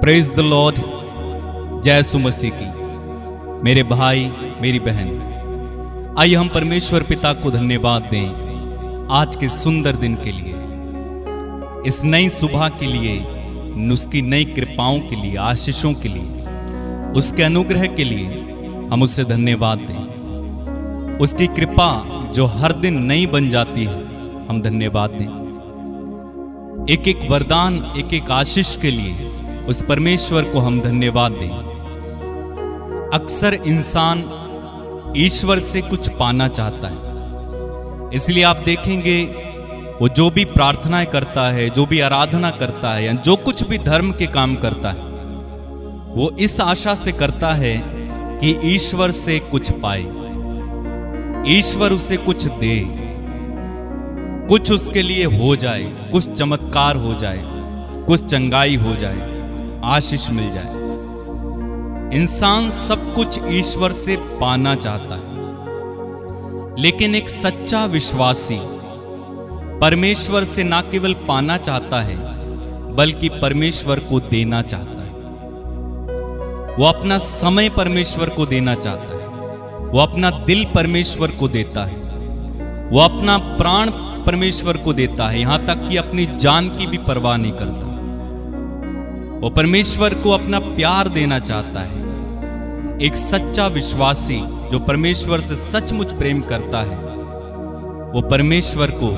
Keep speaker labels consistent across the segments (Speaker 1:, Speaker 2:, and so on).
Speaker 1: Praise the Lord. जय यीशु मसीह की। मेरे भाई मेरी बहन, आइए हम परमेश्वर पिता को धन्यवाद दें आज के सुंदर दिन के लिए, इस नई सुबह के लिए, उसकी नई कृपाओं के लिए, आशीषों के लिए, उसके अनुग्रह के लिए हम उससे धन्यवाद दें। उसकी कृपा जो हर दिन नई बन जाती है, हम धन्यवाद दें। एक एक वरदान, एक एक आशीष के लिए उस परमेश्वर को हम धन्यवाद दें। अक्सर इंसान ईश्वर से कुछ पाना चाहता है, इसलिए आप देखेंगे वो जो भी प्रार्थनाएं करता है, जो भी आराधना करता है, या जो कुछ भी धर्म के काम करता है, वो इस आशा से करता है कि ईश्वर से कुछ पाए, ईश्वर उसे कुछ दे, कुछ उसके लिए हो जाए, कुछ चमत्कार हो जाए, कुछ चंगाई हो जाए, आशीष मिल जाए। इंसान सब कुछ ईश्वर से पाना चाहता है, लेकिन एक सच्चा विश्वासी परमेश्वर से ना केवल पाना चाहता है, बल्कि परमेश्वर को देना चाहता है। वो अपना समय परमेश्वर को देना चाहता है, वो अपना दिल परमेश्वर को देता है, वो अपना प्राण परमेश्वर को देता है, यहां तक कि अपनी जान की भी परवाह नहीं करता। वो परमेश्वर को अपना प्यार देना चाहता है। एक सच्चा विश्वासी जो परमेश्वर से सचमुच प्रेम करता है, वो परमेश्वर को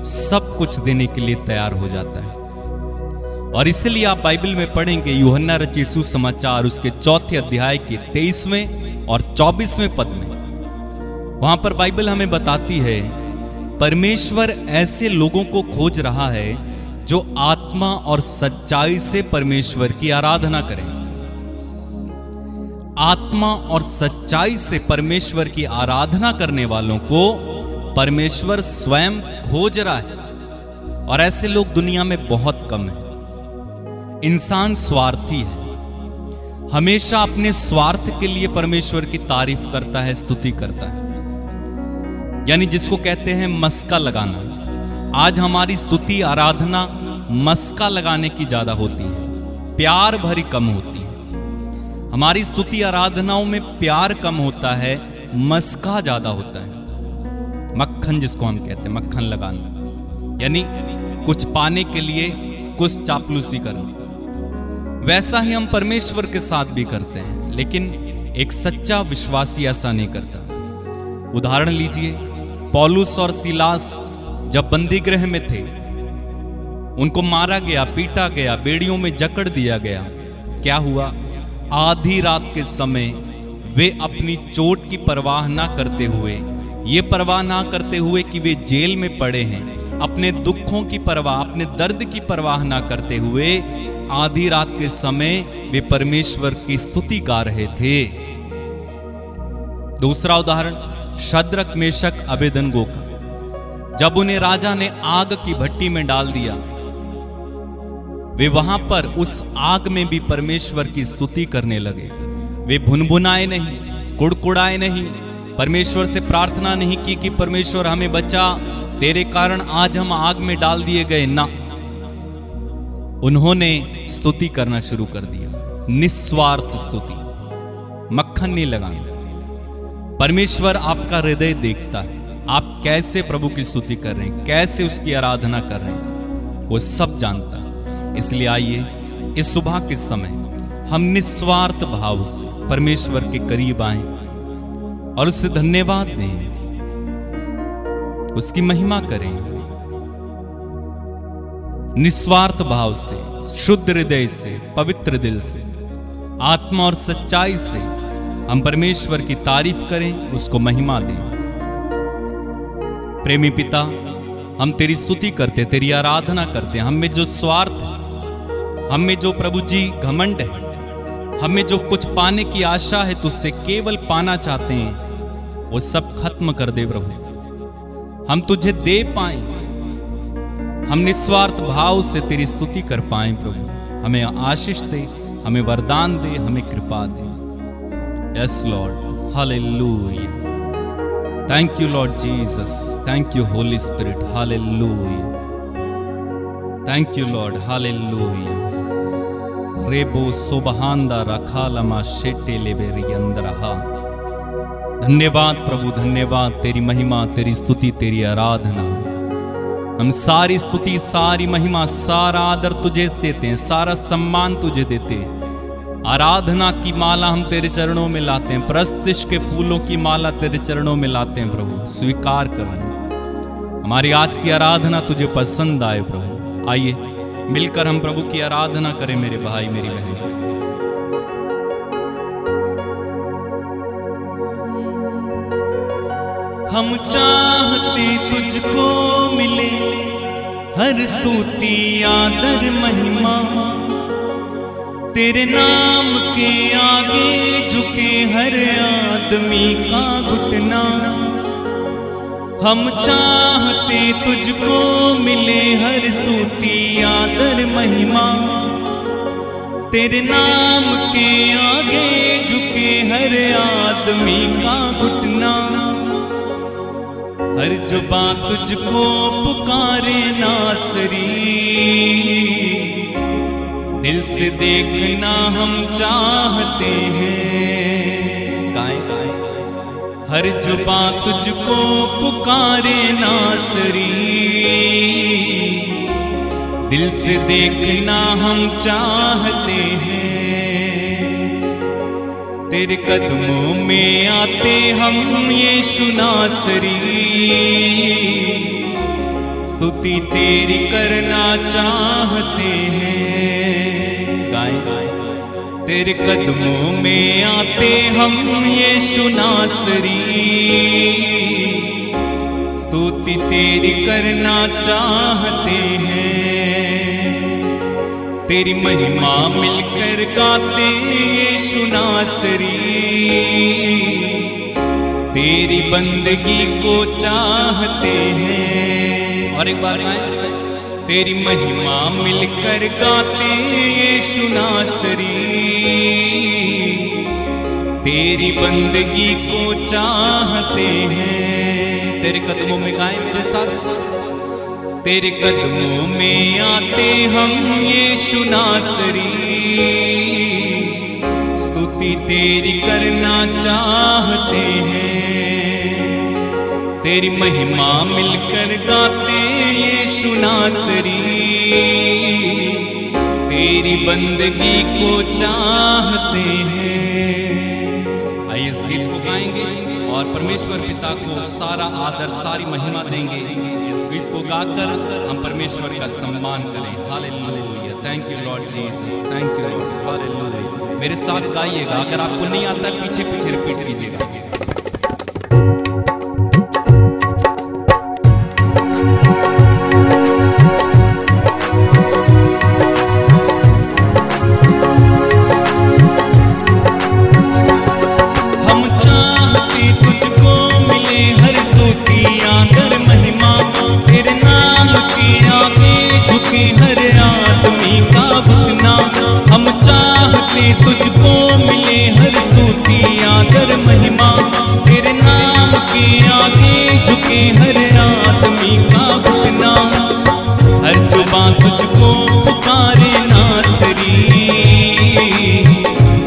Speaker 1: सब कुछ देने के लिए तैयार हो जाता है। और इसलिए आप बाइबल में पढ़ेंगे यूहन्ना रचित सुसमाचार उसके 4 अध्याय के 23वें और 24वें पद में, वहां पर बाइबल हमें बताती है परमेश्वर ऐसे लोगों को खोज रहा है जो आत्मा और सच्चाई से परमेश्वर की आराधना करें। आत्मा और सच्चाई से परमेश्वर की आराधना करने वालों को परमेश्वर स्वयं खोज रहा है, और ऐसे लोग दुनिया में बहुत कम हैं। इंसान स्वार्थी है, हमेशा अपने स्वार्थ के लिए परमेश्वर की तारीफ करता है, स्तुति करता है, यानी जिसको कहते हैं मस्का लगाना। आज हमारी स्तुति आराधना मस्का लगाने की ज्यादा होती है, प्यार भरी कम होती है। हमारी स्तुति आराधनाओं में प्यार कम होता है, मस्का ज्यादा होता है। मक्खन जिसको हम कहते हैं, मक्खन लगाना, यानी कुछ पाने के लिए कुछ चापलूसी करना। वैसा ही हम परमेश्वर के साथ भी करते हैं, लेकिन एक सच्चा विश्वासी ऐसा नहीं करता। उदाहरण लीजिए, पौलुस और सीलास जब बंदी गृह में थे, उनको मारा गया, पीटा गया, बेड़ियों में जकड़ दिया गया। क्या हुआ? आधी रात के समय वे अपनी चोट की परवाह ना करते हुए, ये परवाह ना करते हुए कि वे जेल में पड़े हैं, अपने दुखों की परवाह, अपने दर्द की परवाह ना करते हुए आधी रात के समय वे परमेश्वर की स्तुति गा रहे थे। दूसरा उदाहरण शद्रक, मेशक, अबेदनगो का। जब उन्हें राजा ने आग की भट्टी में डाल दिया, वे वहां पर उस आग में भी परमेश्वर की स्तुति करने लगे। वे भुनभुनाए नहीं, कुड़कुड़ाए नहीं, परमेश्वर से प्रार्थना नहीं की कि परमेश्वर हमें बचा, तेरे कारण आज हम आग में डाल दिए गए ना। उन्होंने स्तुति करना शुरू कर दिया, निस्वार्थ स्तुति, मक्खन नहीं लगाना। परमेश्वर आपका हृदय देखता है, आप कैसे प्रभु की स्तुति कर रहे हैं, कैसे उसकी आराधना कर रहे हैं, वो सब जानता है। इसलिए आइए इस सुबह के समय हम निस्वार्थ भाव से परमेश्वर के करीब आएं और उससे धन्यवाद दें, उसकी महिमा करें। निस्वार्थ भाव से, शुद्ध हृदय से, पवित्र दिल से, आत्मा और सच्चाई से हम परमेश्वर की तारीफ करें, उसको महिमा दें। प्रेमी पिता, हम तेरी स्तुति करते, तेरी आराधना करते हैं। हम में जो स्वार्थ है, हम में जो प्रभु जी घमंड है, हम में जो कुछ पाने की आशा है, तुझसे केवल पाना चाहते हैं, वो सब खत्म कर दे प्रभु। हम तुझे दे पाए, हम निस्वार्थ भाव से तेरी स्तुति कर पाए प्रभु। हमें आशीष दे, हमें वरदान दे, हमें कृपा दे। Yes Lord, hallelujah. Thank you, Lord Jesus. Thank you, Holy Spirit. Hallelujah. Thank you, Lord. Hallelujah. रेबो सोबहांदा रखालमा शेटे लेबेरी अंदरहा। धन्यवाद प्रभु, धन्यवाद। तेरी महिमा, तेरी स्तुति, तेरी आराधना। हम सारी स्तुति, सारी महिमा, सारा आदर तुझे देते हैं, सारा सम्मान तुझे देते हैं। आराधना की माला हम तेरे चरणों में लाते हैं, प्रस्तिश के फूलों की माला तेरे चरणों में लाते हैं प्रभु। स्वीकार करो हमारी आज की आराधना तुझे पसंद आए प्रभु। आइए मिलकर हम प्रभु की आराधना करें मेरे भाई मेरी बहन। हम चाहते तुझको मिले हर स्तुति आदर महिमा, तेरे नाम के आगे झुके हर आदमी का घुटना। हम चाहते तुझको मिले हर स्तुति आदर महिमा, तेरे नाम के आगे झुके हर आदमी का घुटना। हर जुबां तुझको पुकारे नासरी, दिल से देखना हम चाहते हैं। गाएं हर जुबां तुझको पुकारे नासरी, दिल से देखना हम चाहते हैं। तेरे कदमों में आते हम यीशु नासरी, स्तुति तेरी करना चाहते हैं। गाएं तेरे कदमों में आते हम यीशु नासरी, स्तुति तेरी करना चाहते हैं। तेरी महिमा मिलकर गाते यीशु नासरी, तेरी बंदगी को चाहते हैं। और एक बार गाएं, तेरी महिमा मिलकर गाते यीशु नासरी, तेरी बंदगी को चाहते हैं। तेरे कदमों में गाएं मेरे साथ, तेरे कदमों में आते हम यीशु नासरी, स्तुति तेरी करना चाहते हैं। तेरी महिमा मिलकर गाते यीशु नासरी, तेरी बंदगी को चाहते हैं। आइए इस गीत को गाएंगे और परमेश्वर पिता को सारा आदर सारी महिमा देंगे। इस गीत को गाकर हम परमेश्वर का सम्मान करें। Hallelujah, thank you Lord Jesus, thank you Lord, hallelujah. मेरे साथ गाइएगा, अगर आपको नहीं आता पीछे पीछे रिपीट कीजिएगा।
Speaker 2: तुझको मिले हर स्तुति आदर महिमा, तेरे नाम के आगे झुके हर आदमी का घुटना। हर जुबां तुझको पुकारे नासरी,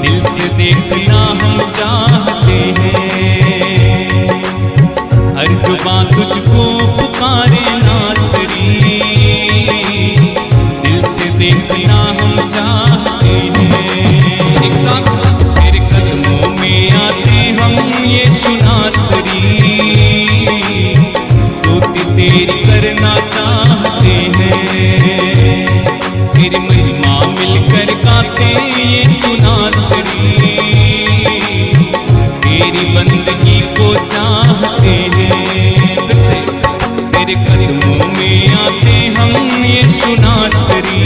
Speaker 2: दिल से देखना हम चाहते हैं। हर जुबां तुझको पुकारे नासरी, दिल से देखना हम चाहते हैं। एक साथ तेरे कदमों में आते हम यीशु नासरी, स्तुति तेरी करना चाहते हैं। तेरी महिमा मिलकर गाते यीशु नासरी, तेरी बंदगी को चाहते हैं। फिर से तेरे कदमों में आते हम यीशु नासरी,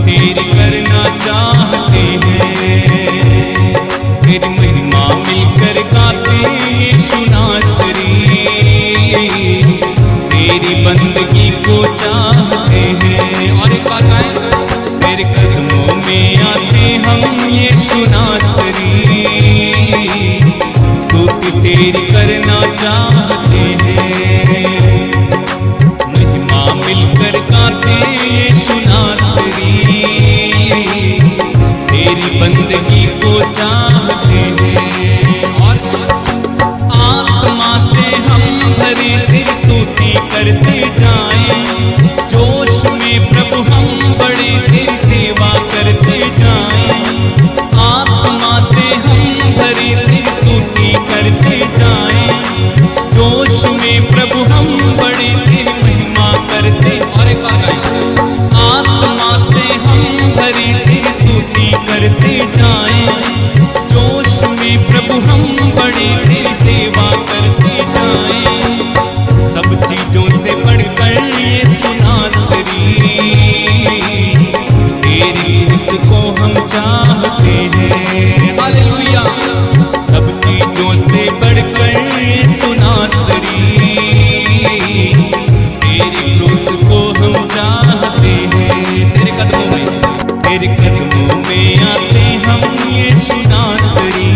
Speaker 2: तेरी करना चाहते हैं। तेरी महिमा मिलकर गाते यीशु नासरी, तेरी बंदगी को चाहते हैं। और एक बार गाएं, तेरे कदमों में आते हम यीशु नासरी, स्तुति तेरी करना चाहते हैं। महिमा मिलकर गाते यीशु नासरी, बंदगी को चाहते हैं। और आत्मा से हम भरे तेरी स्तुति करते जाएं, जोश में प्रभु हम बड़े तेरी सेवा करते जाएं। आत्मा से हम भरे तेरी स्तुति करते जाएं, जोश में प्रभु हम बड़े तेरी महिमा करते। और एक बार आत्मा से हम भरे तेरी स्तुति करते जाएं, जोश में प्रभु हम बड़े तेरी सेवा करते जाएं। सब चीजों से बढ़कर ये सुनासरी तेरी उसको हम चाहते हैं। हालेलुया। सब चीजों से बढ़कर ये सुनासरी तेरी क्रूस को हम चाहते हैं। तेरे कदमों में आते हम ये सुनासरी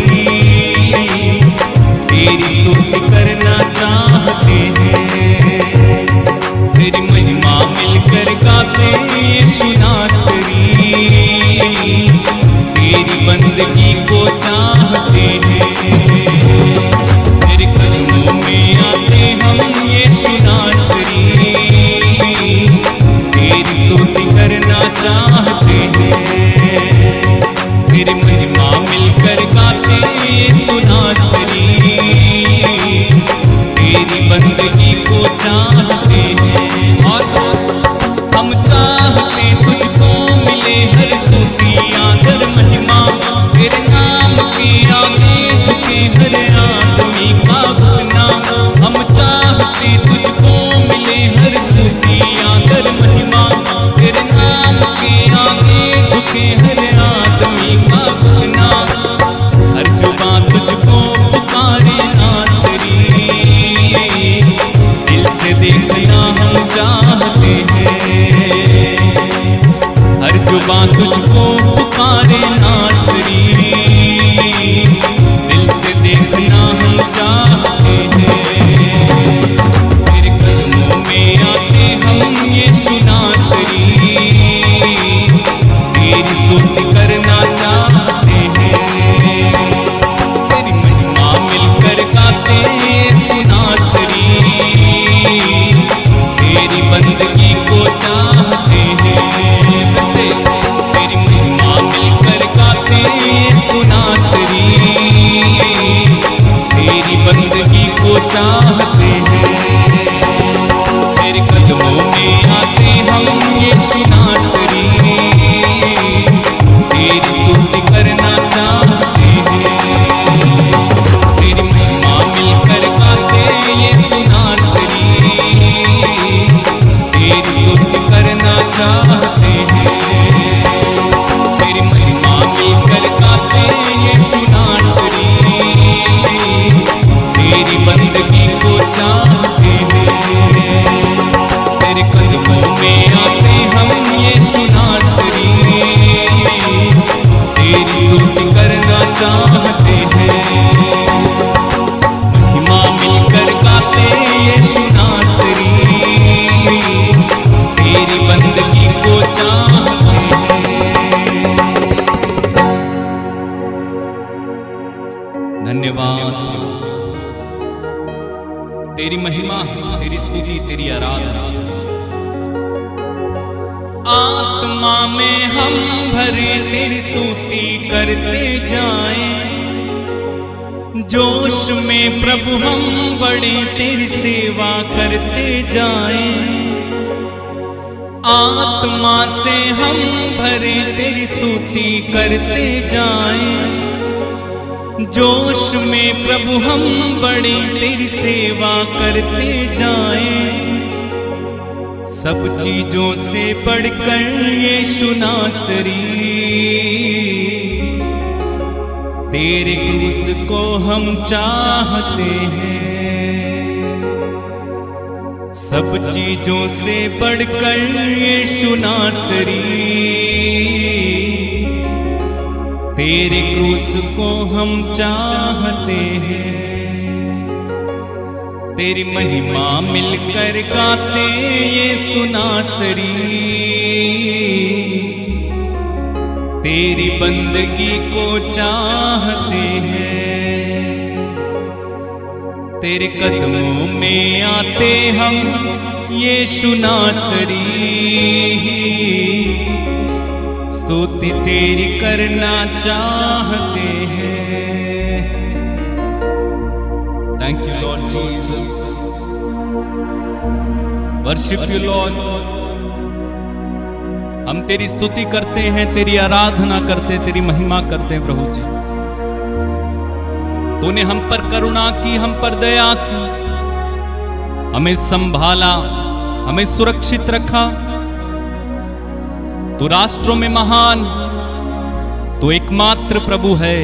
Speaker 2: तेरी स्तुति करना चाहते हैं। तेरी महिमा मिलकर गाते ये सुनासरी तेरी बंदगी को चाहते हैं। तेरे कदमों में आते हम ये सुनासरी तेरी स्तुति करना चाहते हैं। तेरी महिमा मिलकर गाते ये सुनासरी तेरी बंदगी को चाहते हैं। और हम चाहते तुझको मिले हर स्तुति आदर महिमा, तेरे नाम के आगे झुके हर आदमी का घुटना। हम चाहते तुझको मिले हर स्तुति आदर महिमा, तेरे नाम के आगे झुके हर आदमी का घुटना। हर जुबान तुझको पुकारे नासरी, दिल से देखना हम चाहते हैं। हर जुबान तुझको पुकारे नासरी, दिल से देखना हम चाहते हैं। तेरे कदमों में आते हम ये सुनासरी तेरी स्तुति करना चाहते हैं। तेरी महिमा मिलकर गाते ये सुनासरी तेरी बंदगी को चाहते हैं। वैसे तेरी महिमा मिलकर गाते ये सुनासरी तेरी बंदगी को चाहते हैं। तेरे कदमों में आते हम ये सुनासरी तेरी स्तुति करना चाहते हैं। तेरी महिमा मिलकर गाते ये सुनासरी तेरी स्तुति करना चाहते हैं। तेरी महिमा मिलकर गाते ये सुनासरी तेरी बंदगी को चाहते हैं। तेरे कदमों में आते हम ये सुनासरी तेरी स्तुति करना चाहते हैं। महिमा मिलकर गाते ये सुनासरी तेरी बंदगी को चाहते हैं। धन्यवाद तेरी महिमा, तेरी स्तुति, तेरी आराधना। आत्मा में हम भरे तेरी स्तुति करते जाएं, जोश में प्रभु हम बड़े तेरी सेवा करते जाएं। आत्मा से हम भरे तेरी स्तुति करते जाएं, जोश में प्रभु हम बड़ी तेरी सेवा करते जाएं। सब चीजों से बढ़कर ये सुनासरी तेरे क्रूस को हम चाहते हैं। सब चीजों से बढ़कर ये सुनासरी तेरे क्रूस को हम चाहते हैं। तेरी महिमा मिलकर गाते ये सुनासरी तेरी बंदगी को चाहते हैं। तेरे कदमों में आते हम यीशु नासरी, स्तुति तेरी करना चाहते हैं। Thank you Lord Jesus, worship you Lord. हम तेरी स्तुति करते हैं, तेरी आराधना करते, तेरी महिमा करते हैं प्रभु जी। तूने हम पर करुणा की, हम पर दया की, हमें संभाला, हमें सुरक्षित रखा। तू राष्ट्रों में महान, तू एकमात्र प्रभु है।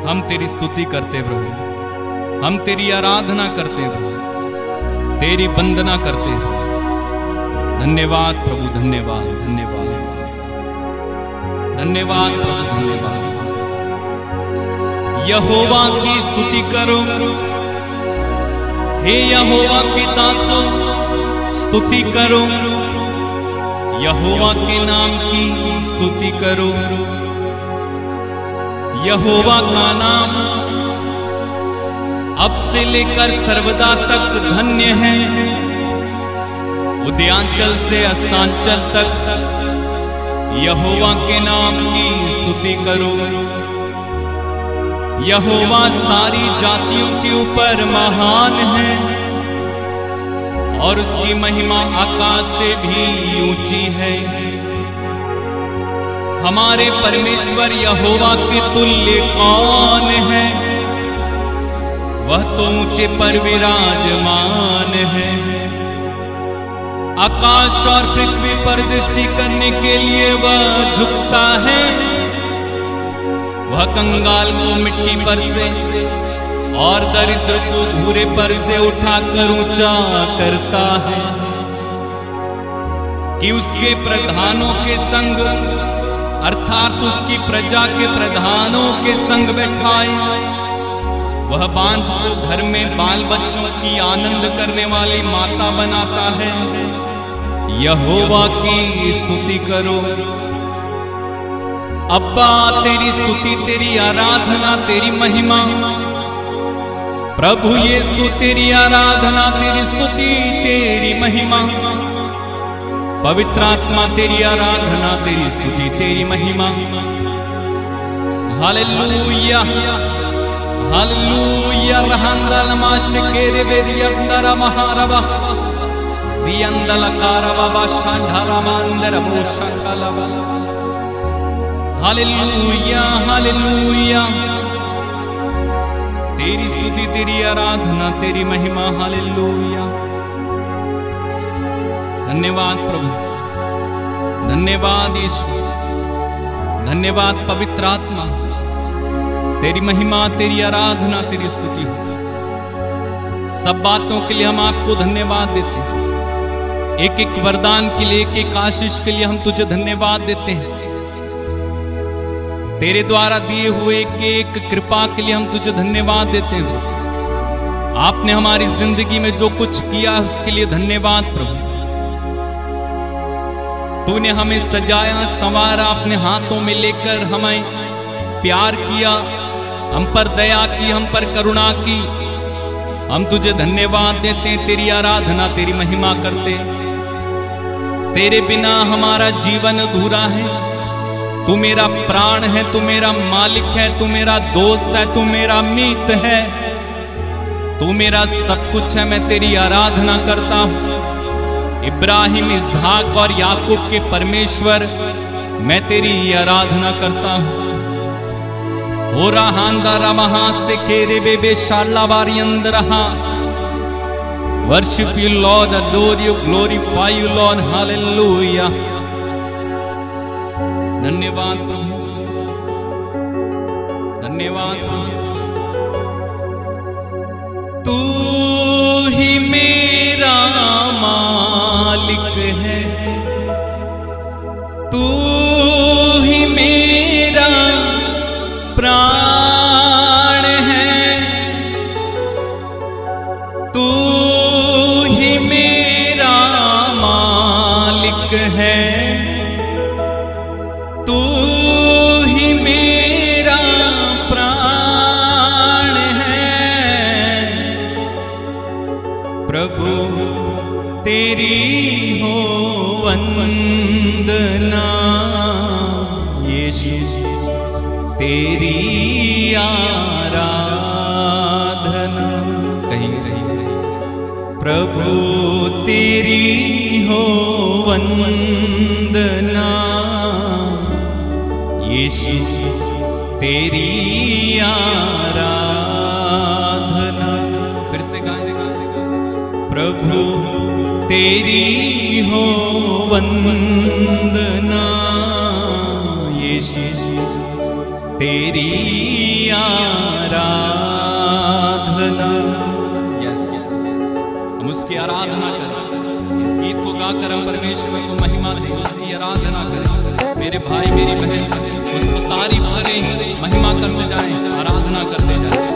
Speaker 2: हम तेरी स्तुति करते प्रभु, हम तेरी आराधना करते प्रभु, तेरी वंदना करते प्रभु। धन्यवाद प्रभु, धन्यवाद धन्यवाद धन्यवाद प्रभु, धन्यवाद। यहोवा की स्तुति करो, हे यहोवा के दासों स्तुति करो, यहोवा के नाम की स्तुति करो। यहोवा का नाम अब से लेकर सर्वदा तक धन्य है। उदयांचल से अस्तांचल तक यहोवा के नाम की स्तुति करो। यहोवा सारी जातियों के ऊपर महान है और उसकी महिमा आकाश से भी ऊंची है। हमारे परमेश्वर यहोवा के तुल्य कौन है? वह तो ऊंचे पर विराजमान है। आकाश और पृथ्वी पर दृष्टि करने के लिए वह झुकता है। वह कंगाल को मिट्टी पर से और दरिद्र को घूरे पर से उठाकर ऊंचा करता है कि उसके प्रधानों के संग अर्थात उसकी प्रजा के प्रधानों के संग बैठाए। वह बांझ को घर में बाल बच्चों की आनंद करने वाली माता बनाता है। यहोवा की स्तुति करो। अब्बा तेरी स्तुति, तेरी आराधना, तेरी महिमा। प्रभु यीशु तेरी आराधना, तेरी स्तुति, तेरी महिमा। पवित्र आत्मा तेरी आराधना, तेरी स्तुति, तेरी महिमा। Hallelujah hallelujah. रहंदल माशकेरे बेरियंदर महारवा जियंदल कारवा शांधारा मांदर बोशकलवा। Hallelujah hallelujah. तेरी स्तुति, तेरी आराधना, तेरी महिमा। हालेलुया। धन्यवाद प्रभु, धन्यवाद यीशु, धन्यवाद पवित्र आत्मा। तेरी महिमा, तेरी आराधना, तेरी स्तुति हो। सब बातों के लिए हम आपको धन्यवाद देते हैं। एक एक वरदान के लिए, एक एक आशीष के लिए हम तुझे धन्यवाद देते हैं। तेरे द्वारा दिए हुए एक एक कृपा के लिए हम तुझे धन्यवाद देते हैं। आपने हमारी जिंदगी में जो कुछ किया है उसके लिए धन्यवाद प्रभु। तूने हमें सजाया संवारा, अपने हाथों में लेकर हमें प्यार किया, हम पर दया की, हम पर करुणा की। हम तुझे धन्यवाद देते हैं, तेरी आराधना, तेरी महिमा करते। तेरे बिना हमारा जीवन अधूरा है। तू मेरा प्राण है, तू मेरा मालिक है, तू मेरा दोस्त है, तू मेरा मीत है, तू मेरा सब कुछ है। मैं तेरी आराधना करता हूँ। इब्राहिम, इसहाक और याकूब के परमेश्वर, मैं तेरी आराधना करता हूँ। हो रहा महा से केरे बेबे शाला बारी अंदर रहा। Worship you Lord, adore you, glorify you Lord. Hallelujah. धन्यवाद प्रभु, धन्यवाद प्रभु। तू ही मेरा मालिक है, तू ही मेरा प्राण है, तू ही मेरा मालिक है, तू तेरी आराधना। कहीं प्रभु तेरी हो वंदना, यीशु तेरी आराधना। फिर से गाएं, प्रभु तेरी हो वंदना, यीशु तेरी आराधना। यस, हम उसकी आराधना करें, इस गीत को गाकर हम परमेश्वर को महिमा दें, उसकी आराधना करें। मेरे भाई मेरी बहन उसको तारीफ करें, महिमा करते जाएं, आराधना करते जाएं।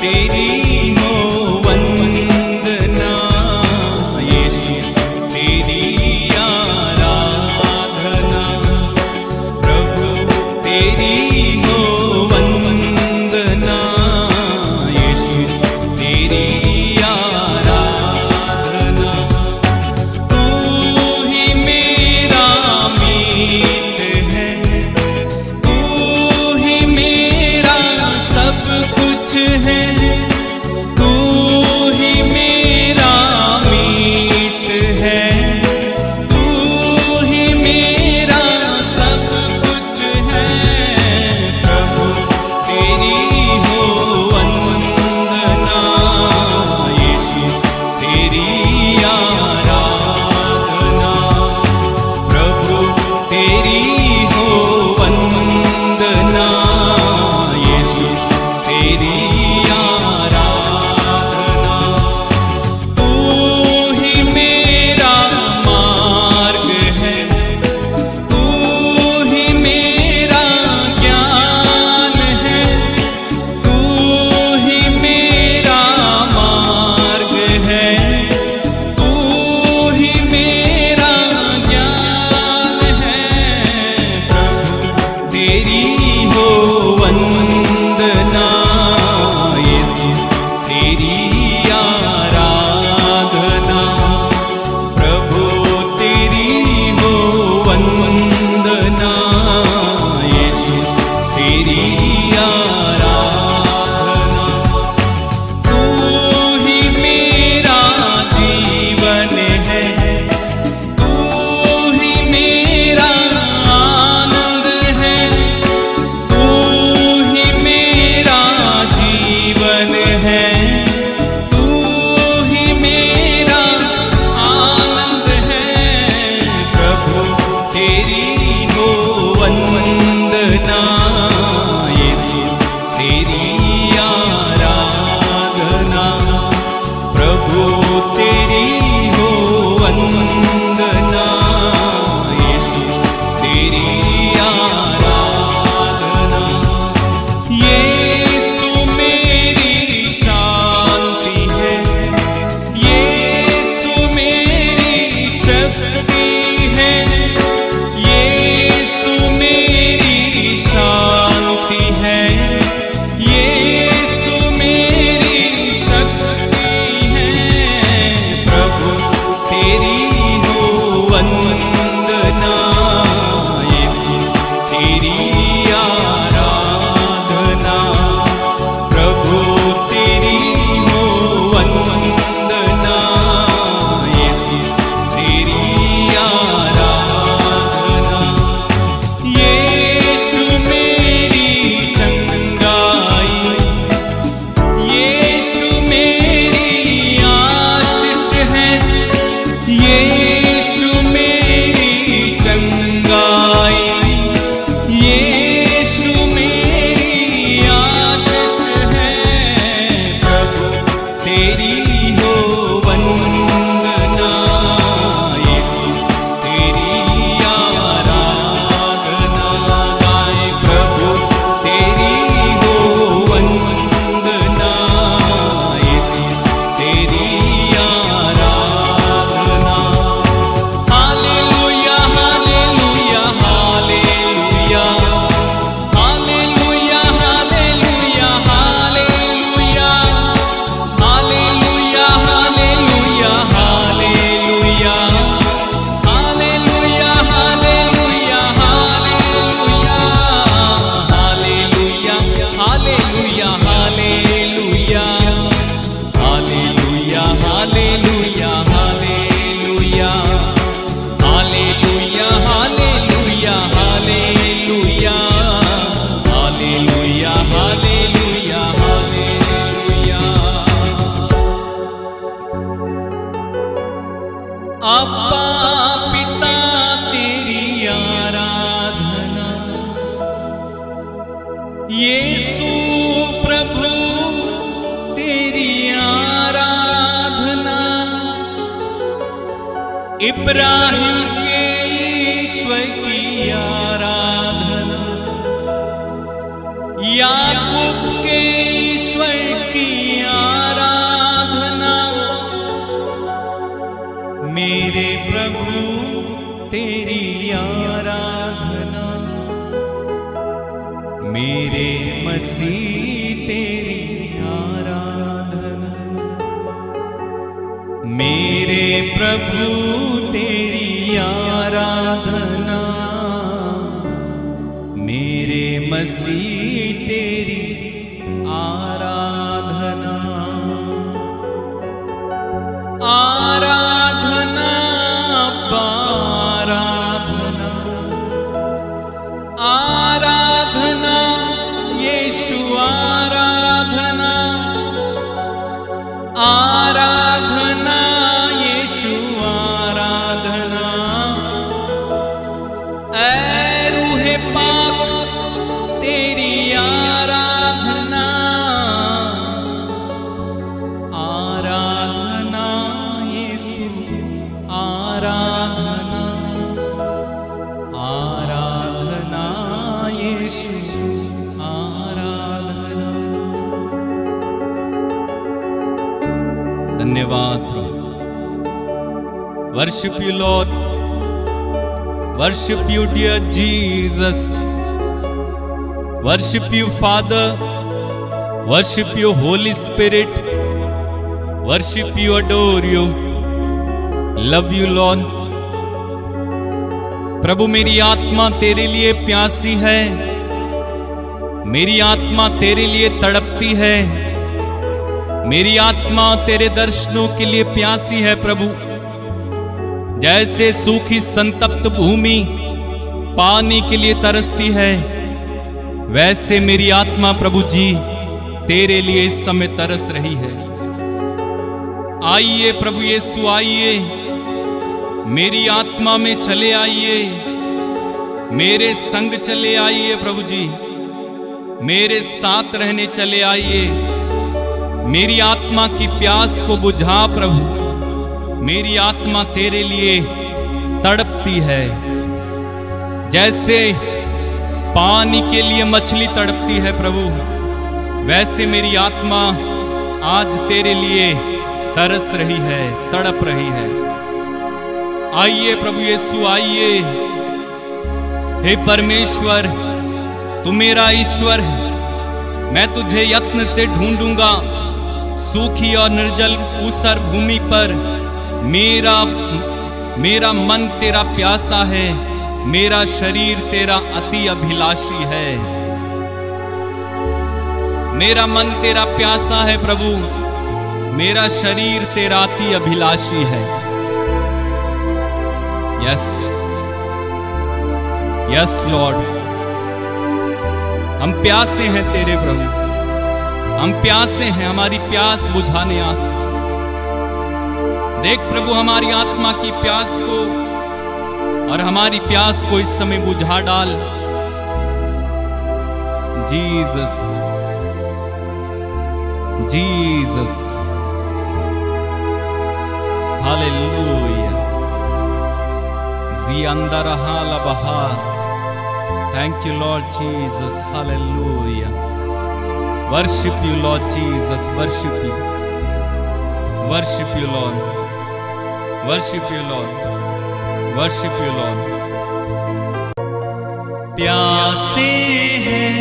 Speaker 2: तेरी अब्बा पिता तेरी आराधना, यीशु प्रभु तेरी आराधना, इब्राहिम के ईश्वर की आराधना, याकूब के ईश्वर की आराधना, मेरे प्रभु तेरी आराधना, मेरे मसीह तेरी आराधना, मेरे प्रभु तेरी आराधना, मेरे मसीह तेरी आराधना। आराधना आराधना, आराधना यीशु आराधना, आराधना यीशु आराधना, ऐ रूहे पाक तेरी आराधना, आराधना यीशु आराधना, आराधना यीशु आराधना। धन्यवाद प्रभु। Worship you Lord, worship you dear Jesus, worship you father, worship you holy spirit, worship you, adore you, love you Lord. प्रभु मेरी आत्मा तेरे लिए प्यासी है, मेरी आत्मा तेरे लिए तड़पती है, मेरी आत्मा तेरे दर्शनों के लिए प्यासी है प्रभु। जैसे सूखी संतप्त भूमि पानी के लिए तरसती है, वैसे मेरी आत्मा प्रभु जी तेरे लिए इस समय तरस रही है। आइए प्रभु यीशु, आइए मेरी आत्मा में चले आइए, मेरे संग चले आइए प्रभु जी, मेरे साथ रहने चले आइए। मेरी आत्मा की प्यास को बुझा प्रभु, मेरी आत्मा तेरे लिए तड़पती है। जैसे पानी के लिए मछली तड़पती है प्रभु, वैसे मेरी आत्मा आज तेरे लिए तरस रही है, तड़प रही है। आइए प्रभु यीशु, आइए। हे परमेश्वर, तू मेरा ईश्वर है, मैं तुझे यत्न से ढूंढूंगा। सूखी और निर्जल ऊसर भूमि पर मेरा मन तेरा प्यासा है, मेरा शरीर तेरा अति अभिलाषी है। मेरा मन तेरा प्यासा है प्रभु, मेरा शरीर तेरा अति अभिलाषी है। यस यस लॉर्ड, हम प्यासे हैं तेरे प्रभु, हम प्यासे हैं, हमारी प्यास बुझाने आ। देख प्रभु हमारी आत्मा की प्यास को और हमारी प्यास को इस समय बुझा डाल। Jesus Jesus, hallelujah. जी अंदर हाला बहा। Thank you Lord Jesus, hallelujah. Worship you Lord Jesus, worship you, worship you Lord, worship you Lord, worship you Lord. प्यासे हैं,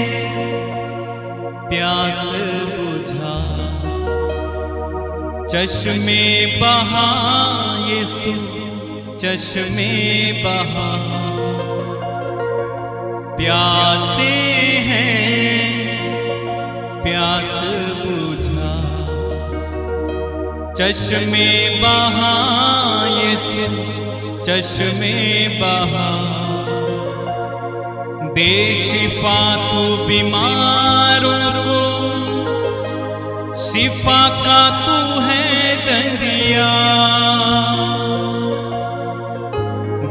Speaker 2: प्यास बुझा, चश्मे बहा यीशु, चश्मे बहा। प्यासे हैं, प्यास बुझा, चश्मे बहा यीशु, चश्मे बहा। दे शिफा तू बीमारों को, शिफा का तू है दरिया।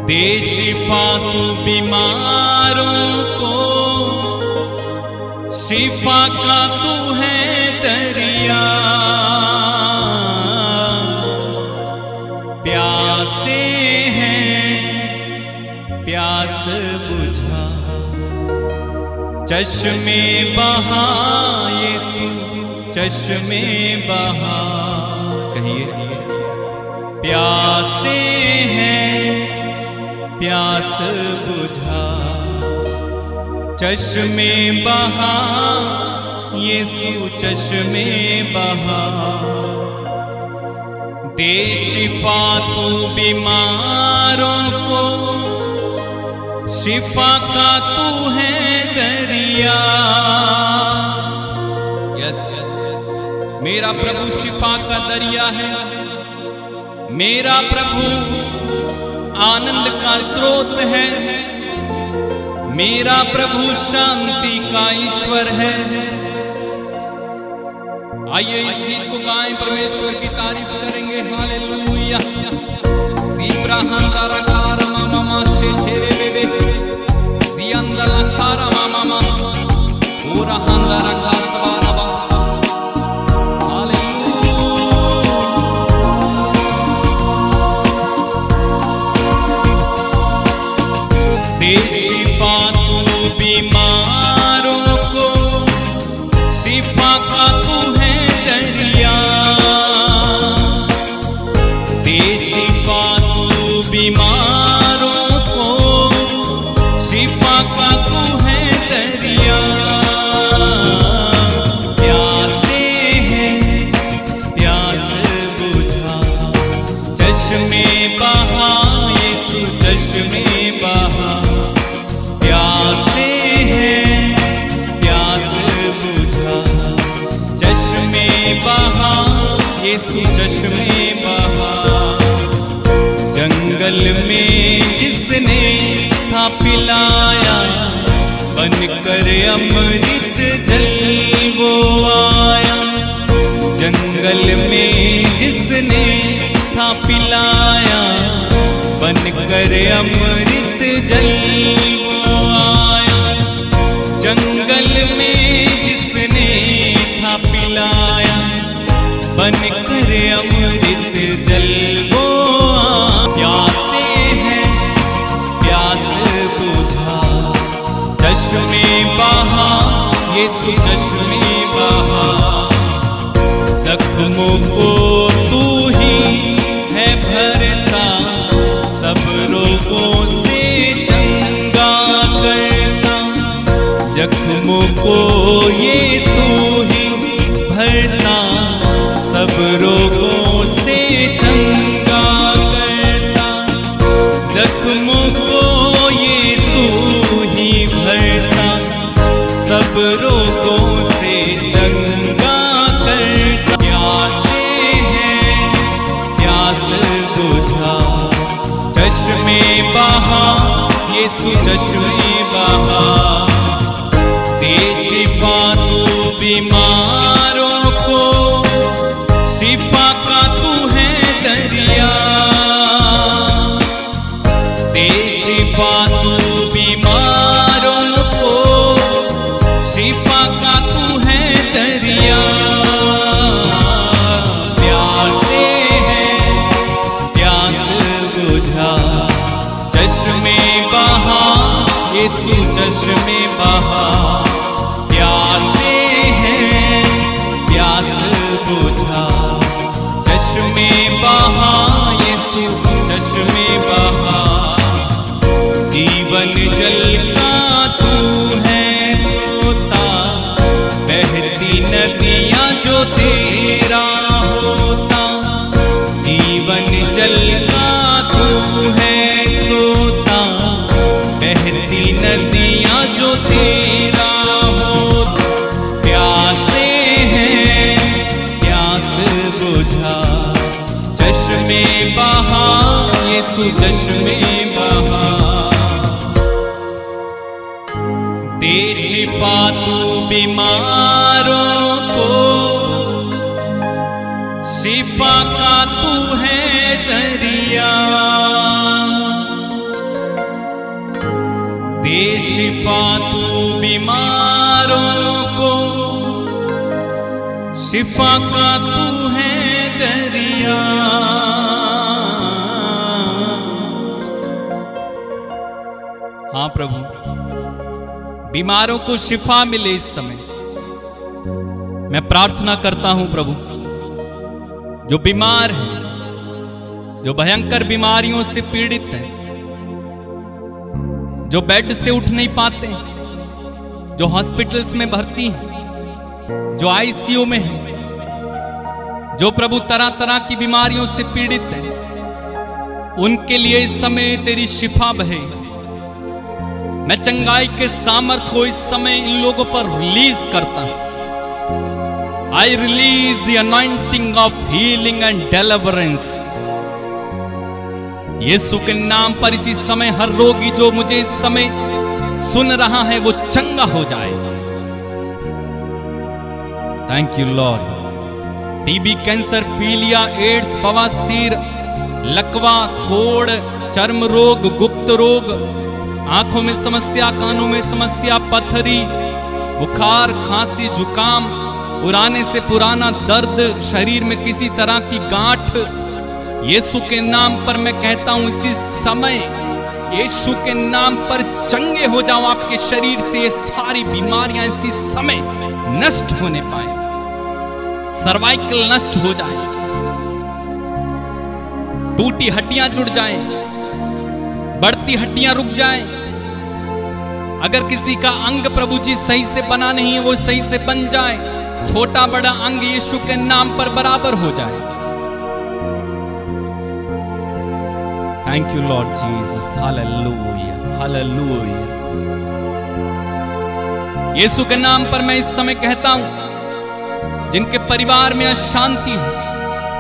Speaker 2: दे शिफा तू बीमारों को, शिफा का तू है दरिया। प्यासे हैं प्यास बुझा, चश्मे बहा यीशु चश्मे बहा। कहिए प्यासे हैं प्यास बुझा, चश्मे बहा यीशु चश्मे बहा। दे शिफा तू बीमारों को, शिफा का तू है दरिया। यस, मेरा प्रभु शिफा का दरिया है। मेरा प्रभु आनंद का स्रोत है। मेरा प्रभु शांति का ईश्वर है। आइए इस गीत को गाएं, परमेश्वर की तारीफ करेंगे। हालेलुया। सीब्रा हंदारा खारा मामा मा शेठेरे बेबे, सियंदला खारा मामा मा, पूरा हंदारा खासवारा बा। दे शिफा तू बीमारों को, शिफा का तू है दरिया। दे शिफा तू बीमारों को, शिफा का तू है दरिया। प्यासे हैं प्यास बुझा, चश्मे बहा यीशु चश्मे बहा। प्यासे हैं प्यास बुझा, चश्मे बहा यीशु चश्मे बहा। जंगल में जिसने था पिलाया, बनकर अमृत जल वो आया। जंगल में जिसने था पिलाया, बनकर अमृत जल वो आया। जंगल में जिसने था पिलाया, बनकर अमृत जल वो आया। प्यासे हैं प्यास बुझा, चश्मे बहा यीशु चश्मे बहा। जख्मों को तू ही है भरता, सब रोगों से चंगा करता। जख्मों को यीशु ही भरता, सब रोगों से चंगा करता। जख्मों को यीशु ही भरता, सब रोगों से चंगा करता। प्यासे हैं प्यास बुझा, चश्मे बहा यीशु चश्मे बहा। दे शिफा तू बीमारों को, शिफा का तू है दरिया। दे शिफा तू बीमारों को, शिफा का तू है दरिया। प्यासे हैं प्यास बुझा, चश्मे बहा यीशु चश्मे बहा। प्यासे हैं प्यास बुझा, चश्मे बहा यीशु चश्मे बहा। जीवन जल का तू है सोता, बहती नदियाँ जो तेरा होता। जीवन जल का तू है सोता, बहती नदियाँ जो तेरा होता। प्यासे हैं प्यास बुझा, चश्मे बहा यीशु चश्मे बहा। दे शिफा तू बीमारों को, शिफा का तू है दरिया। दे शिफा तू बीमारों को, शिफा का तू है दरिया।
Speaker 1: हाँ प्रभु, बीमारों को शिफा मिले इस समय। मैं प्रार्थना करता हूं प्रभु, जो बीमार हैं, जो भयंकर बीमारियों से पीड़ित हैं, जो बेड से उठ नहीं पाते, जो हॉस्पिटल्स में भर्ती हैं, जो आईसीयू में हैं, जो प्रभु तरह तरह की बीमारियों से पीड़ित हैं, उनके लिए इस समय तेरी शिफा बहे। मैं चंगाई के सामर्थ को इस समय इन लोगों पर रिलीज करता हूं। I release the anointing of healing and deliverance. Yeshu के नाम पर इसी समय हर रोगी जो मुझे इस समय सुन रहा है वो चंगा हो जाए। Thank you Lord. TB, cancer, पीलिया, एड्स, बवासीर, लकवा, कोढ़, चर्म रोग, गुप्त रोग, आंखों में समस्या, कानों में समस्या, पथरी, बुखार, खांसी, जुकाम, पुराने से पुराना दर्द, शरीर में किसी तरह की गांठ, यीशु के नाम पर मैं कहता हूं इसी समय यीशु के नाम पर चंगे हो जाओ। आपके शरीर से ये सारी बीमारियां इसी समय नष्ट होने पाए। सर्वाइकल नष्ट हो जाए, टूटी हड्डियां जुड़ जाएं, बढ़ती हड्डियां रुक जाएं। अगर किसी का अंग प्रभु जी सही से बना नहीं है वो सही से बन जाए। छोटा बड़ा अंग यीशु के नाम पर बराबर हो जाए। Thank you Lord Jesus. Hallelujah, hallelujah. Yeshu के नाम पर मैं इस समय कहता हूं, जिनके परिवार में अशांति है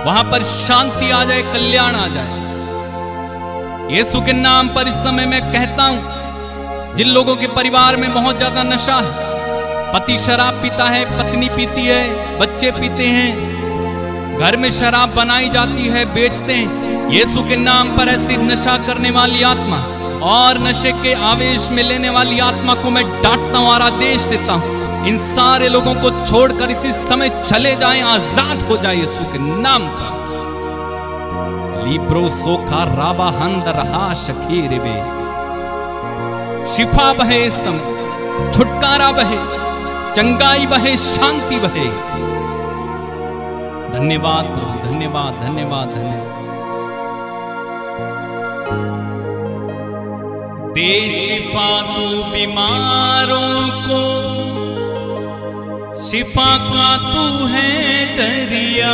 Speaker 1: वहां पर शांति आ जाए, कल्याण आ जाए। यीशु के नाम पर इस समय मैं कहता हूं, जिन लोगों के परिवार में बहुत ज्यादा नशा है, पति शराब पीता है, पत्नी पीती है, बच्चे पीते हैं, घर में शराब बनाई जाती है, बेचते हैं, यीशु के नाम पर ऐसी नशा करने वाली आत्मा और नशे के आवेश में लेने वाली आत्मा को मैं डांटता हूं और आदेश देता हूं, इन सारे लोगों को छोड़कर इसी समय चले जाएं, आजाद हो जाए यीशु के नाम पर। लीब्रो सोखा राबा हंद रहा शकीर बे। शिफा बहे इस समय, छुटकारा बहे, चंगाई बहे, शांति बहे। धन्यवाद प्रभु, धन्यवाद, धन्यवाद, धन्यवाद।
Speaker 2: दे शिफा तू बीमारों को, शिफा का तू है दरिया।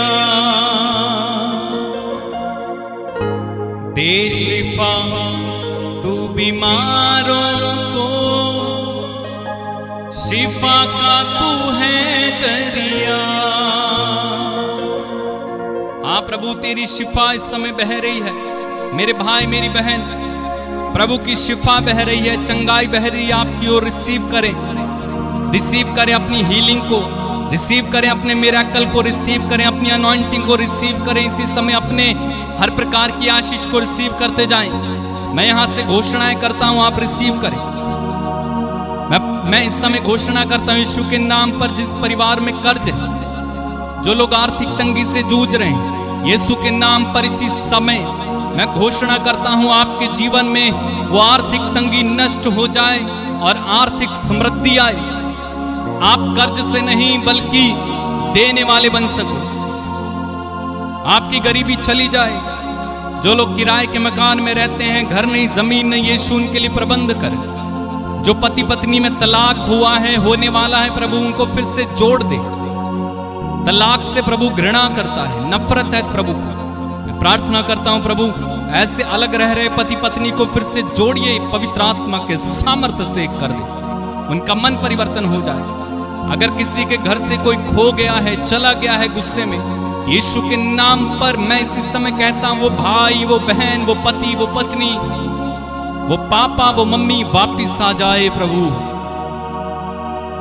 Speaker 2: दे शिफा तू बीमारों को, शिफा का तू है दरिया।
Speaker 1: हाँ प्रभु, तेरी शिफा इस समय बह रही है। मेरे भाई, मेरी बहन, प्रभु की शिफा बह रही है, चंगाई बह रही है आपकी ओर। रिसीव करें, रिसीव करें अपनी हीलिंग को, रिसीव करें अपने मिरेकल को, रिसीव करें अपनी अनॉइंटिंग को, रिसीव करें इसी समय अपने हर प्रकार की आशीष को रिसीव करते जाएं। मैं यहां से घोषणाएं करता हूं, आप रिसीव करें। मैं इस समय घोषणा करता हूं यीशु के नाम पर, जिस परिवार में कर्ज है, जो लोग आर्थिक तंगी से जूझ रहे हैं, यीशु के नाम पर इसी समय मैं घोषणा करता हूं आपके जीवन में वो आर्थिक तंगी नष्ट हो जाए और आर्थिक समृद्धि आए। आप कर्ज से नहीं बल्कि देने वाले बन सको। आपकी गरीबी चली जाए। जो लोग किराए के मकान में रहते हैं, घर नहीं, जमीन नहीं, यीशु उनके लिए प्रबंध करे। जो पति पत्नी में तलाक हुआ है, होने वाला है, प्रभु उनको फिर से जोड़ दे। तलाक से प्रभु घृणा करता है, नफरत है प्रभु को। मैं प्रार्थना करता हूं प्रभु, ऐसे अलग रह रहे पति पत्नी को फिर से जोड़िए, पवित्र आत्मा के सामर्थ्य से कर दे, उनका मन परिवर्तन हो जाए। अगर किसी के घर से कोई खो गया है, चला गया है गुस्से में, यीशु के नाम पर मैं इसी समय कहता हूं, वो भाई, वो बहन, वो पति, वो पत्नी, वो पापा, वो मम्मी वापिस आ जाए प्रभु।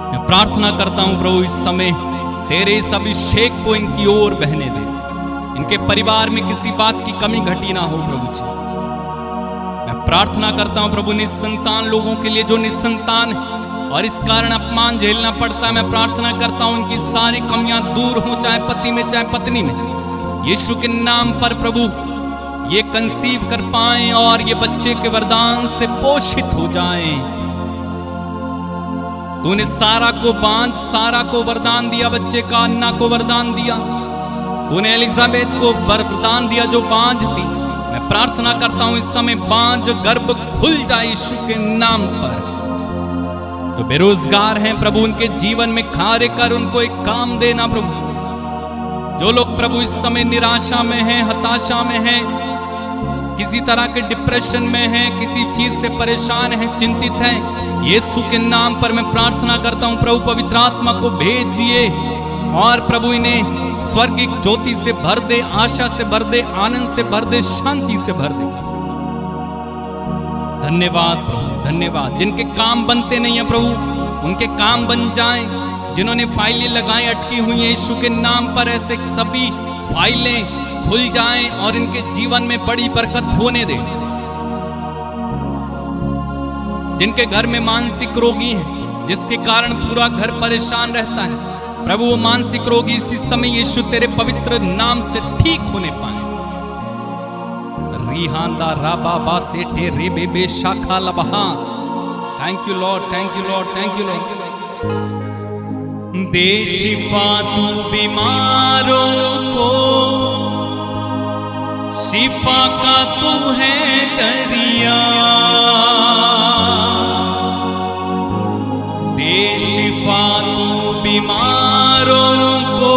Speaker 1: मैं प्रार्थना करता हूं प्रभु, इस समय तेरे इस अभिषेक को इनकी ओर बहने दे। इनके परिवार में किसी बात की कमी घटी ना हो प्रभु जी। मैं प्रार्थना करता हूं प्रभु निसंतान लोगों के लिए जो निसंतान है और इस कारण अपमान झेलना पड़ता है, मैं प्रार्थना करता हूं इनकी सारी कमियां दूर हो, चाहे पति में चाहे पत्नी में। यीशु के नाम पर प्रभु ये कंसीव कर पाएं और ये बच्चे के वरदान से पोषित हो जाएं। तूने सारा को वरदान दिया, बच्चे का अन्ना को वरदान दिया। तूने एलिजाबेथ को वरदान दिया जो बांझ थी। मैं प्रार्थना करता हूं इस समय बांझ गर्भ खुल जाए यीशु के नाम पर। जो बेरोजगार हैं प्रभु उनके जीवन में कार्य कर, उनको एक काम देना प्रभु। जो लोग प्रभु इस समय निराशा में हैं, हताशा में हैं, किसी तरह के डिप्रेशन में हैं, किसी चीज से परेशान हैं, चिंतित हैं, यीशु के नाम पर मैं प्रार्थना करता हूं प्रभु पवित्र आत्मा को भेजिए और प्रभु इन्हें स्वर्गिक ज्योति से भर दे, आशा से भर दे, आनंद से भर दे, शांति से भर दे। धन्यवाद प्रभु, धन्यवाद। जिनके काम बनते नहीं है प्रभु उनके काम बन जाएं। जिन्होंने फाइलें लगाई अटकी हुई हैं यीशु के नाम पर ऐसे सभी फाइलें खुल जाएं और इनके जीवन में बड़ी बरकत होने दे। जिनके घर में मानसिक रोगी हैं जिसके कारण पूरा घर परेशान रहता है प्रभु वो मानसिक रोगी इसी समय यीशु तेरे पवित्र नाम से ठीक होने पाए। रिहांदा राबा बा सेठे रे बेबे शाखा लबहा। Thank you Lord, thank you Lord, thank you Lord.
Speaker 2: दे शिफा तू बीमारों को, शिफा का तू है दरिया। दे शिफा तू बीमारों को,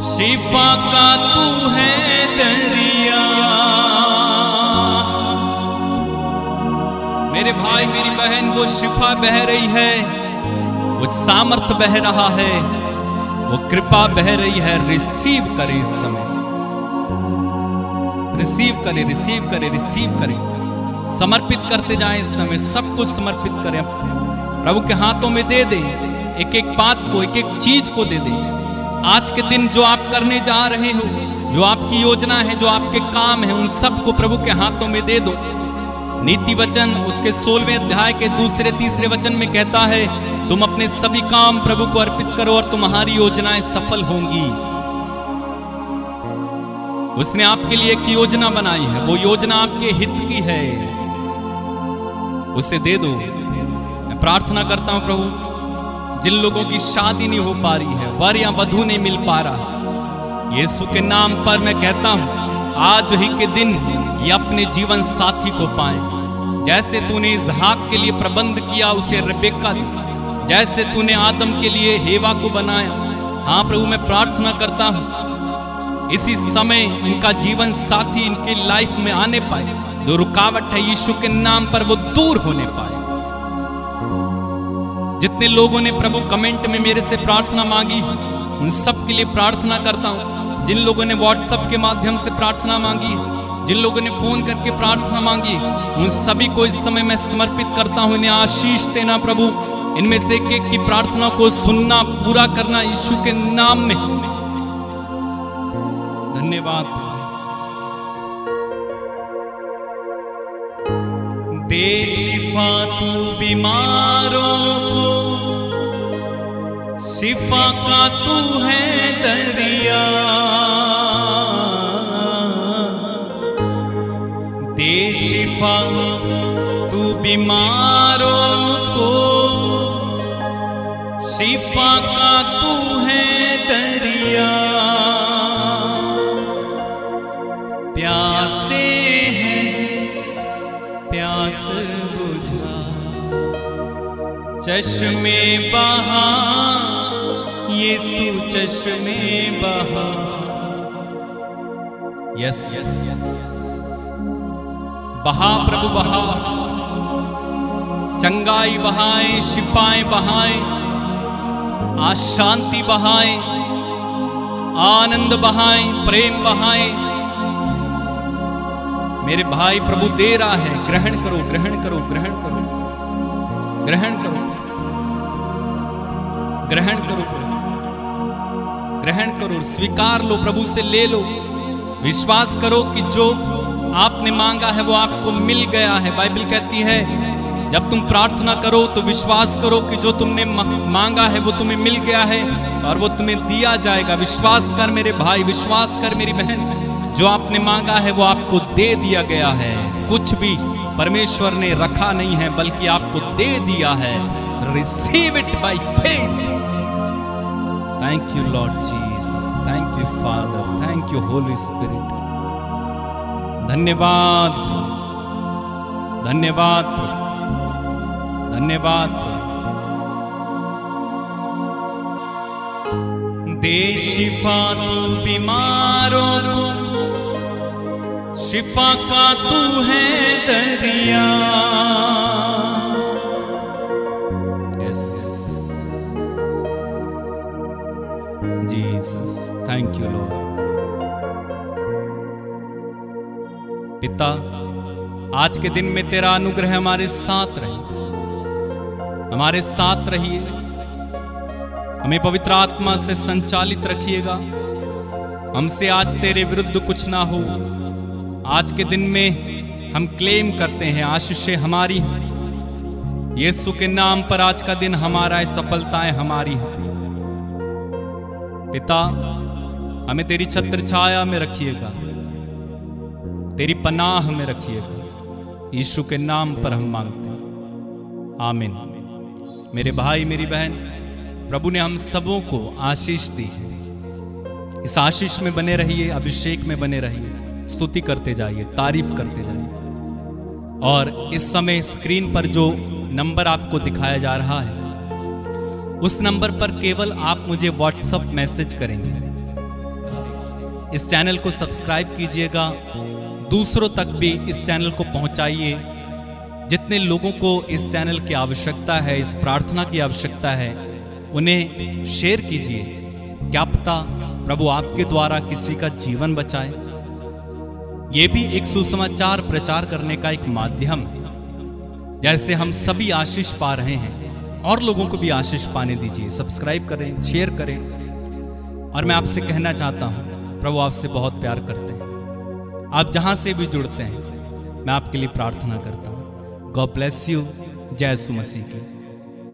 Speaker 2: शिफा का तू है दरिया।
Speaker 1: मेरे भाई मेरी बहन वो शिफा बह रही है, वो सामर्थ बह रहा है, वो कृपा बह रही है। रिसीव करें इस समय, रिसीव करें, रिसीव करें, रिसीव करें। समर्पित करते जाएं इस समय, सब कुछ समर्पित करें प्रभु के हाथों में दे दें। एक एक बात को, एक एक चीज को दे दें। आज के दिन जो आप करने जा रहे हो, जो आपकी योजना है, जो आपके काम है, उन सब को प्रभु के हाथों में दे दो। नीति वचन उसके 16वें अध्याय के 2-3 वचन में कहता है तुम अपने सभी काम प्रभु को अर्पित करो और तुम्हारी योजनाएं सफल होंगी। उसने आपके लिए एक योजना बनाई है, वो योजना आपके हित की है, उसे दे दो। मैं प्रार्थना करता हूं प्रभु जिन लोगों की शादी नहीं हो पा रही है, वर या वधू नहीं मिल पा रहा, यीशु के नाम पर मैं कहता हूं आज ही के दिन ये अपने जीवन साथी को पाएं। जैसे तूने इसहाक के लिए प्रबंध किया उसे रिबेका दी, जैसे तूने आदम के लिए हेवा को बनाया। हाँ प्रभु मैं प्रार्थना करता हूं इसी समय इनका जीवन साथी इनके लाइफ में आने पाए, जो रुकावट है यीशु के नाम पर वो दूर होने पाए। जितने लोगों ने प्रभु कमेंट में मेरे से प्रार्थना मांगी उन सब के लिए प्रार्थना करता हूं। जिन लोगों ने व्हाट्सएप के माध्यम से प्रार्थना मांगी, जिन लोगों ने फोन करके प्रार्थना मांगी, उन सभी को इस समय मैं समर्पित करता हूं। इन्हें आशीष देना प्रभु, इनमें से एक एक की प्रार्थना को सुनना, पूरा करना यीशु के नाम में। धन्यवाद प्रभु।
Speaker 2: दे शिफा तू बीमारों को, शिफा का तू है दरिया। दे शिफा तू बीमारों को, शिफा का तू है दरिया। प्यासे हैं प्यास बुझा, चश्मे बहा यीशु चश्मे बहा।
Speaker 1: यस बहा प्रभु बहा, चंगाई बहाएं, शिफाएं बहाएं, शांति बहाएं, आनंद बहाएं, प्रेम बहाएं। मेरे भाई प्रभु दे रहा है, ग्रहण करो, ग्रहण करो, ग्रहण करो, ग्रहण करो, ग्रहण करो, ग्रहण करो, स्वीकार लो, प्रभु से ले लो। विश्वास करो कि जो आपने मांगा है वो आपको मिल गया है। बाइबल कहती है जब तुम प्रार्थना करो तो विश्वास करो कि जो तुमने मांगा है वो तुम्हें मिल गया है और वो तुम्हें दिया जाएगा। विश्वास कर मेरे भाई, विश्वास कर मेरी बहन, जो आपने मांगा है वो आपको दे दिया गया है। कुछ भी परमेश्वर ने रखा नहीं है बल्कि आपको दे दिया है। Receive it by faith. Thank you Lord Jesus, thank you father, thank you holy spirit. धन्यवाद, धन्यवाद, धन्यवाद।
Speaker 2: दे शिफा तू बीमारों को, शिफा का तू है दरिया।
Speaker 1: Yes Jesus, thank you Lord. पिता, आज के दिन में तेरा अनुग्रह हमारे साथ रहे, हमारे साथ रहिए, हमें पवित्र आत्मा से संचालित रखिएगा। हमसे आज तेरे विरुद्ध कुछ ना हो। आज के दिन में हम क्लेम करते हैं आशीषें हमारी हैं। यीशु के नाम पर आज का दिन हमारा है, सफलताएं हमारी हैं। पिता, हमें तेरी छत्र छाया में रखिएगा, तेरी पनाह में रखिएगा। यीशु के नाम पर हम मांगते हैं, आमीन। मेरे भाई मेरी बहन, प्रभु ने हम सबों को आशीष दी है। इस आशीष में बने रहिए, अभिषेक में बने रहिए, स्तुति करते जाइए, तारीफ करते जाइए। और इस समय स्क्रीन पर जो नंबर आपको दिखाया जा रहा है उस नंबर पर केवल आप मुझे व्हाट्सएप मैसेज करेंगे। इस चैनल को सब्सक्राइब कीजिएगा, दूसरों तक भी इस चैनल को पहुंचाइए। जितने लोगों को इस चैनल की आवश्यकता है, इस प्रार्थना की आवश्यकता है, उन्हें शेयर कीजिए। क्या पता प्रभु आपके द्वारा किसी का जीवन बचाए। ये भी एक सुसमाचार प्रचार करने का एक माध्यम है। जैसे हम सभी आशीष पा रहे हैं और लोगों को भी आशीष पाने दीजिए। सब्सक्राइब करें, शेयर करें। और मैं आपसे कहना चाहता हूं, प्रभु आपसे बहुत प्यार करते हैं। आप जहां से भी जुड़ते हैं, मैं आपके लिए प्रार्थना करता हूं। God bless you. जय यीशु मसीह की।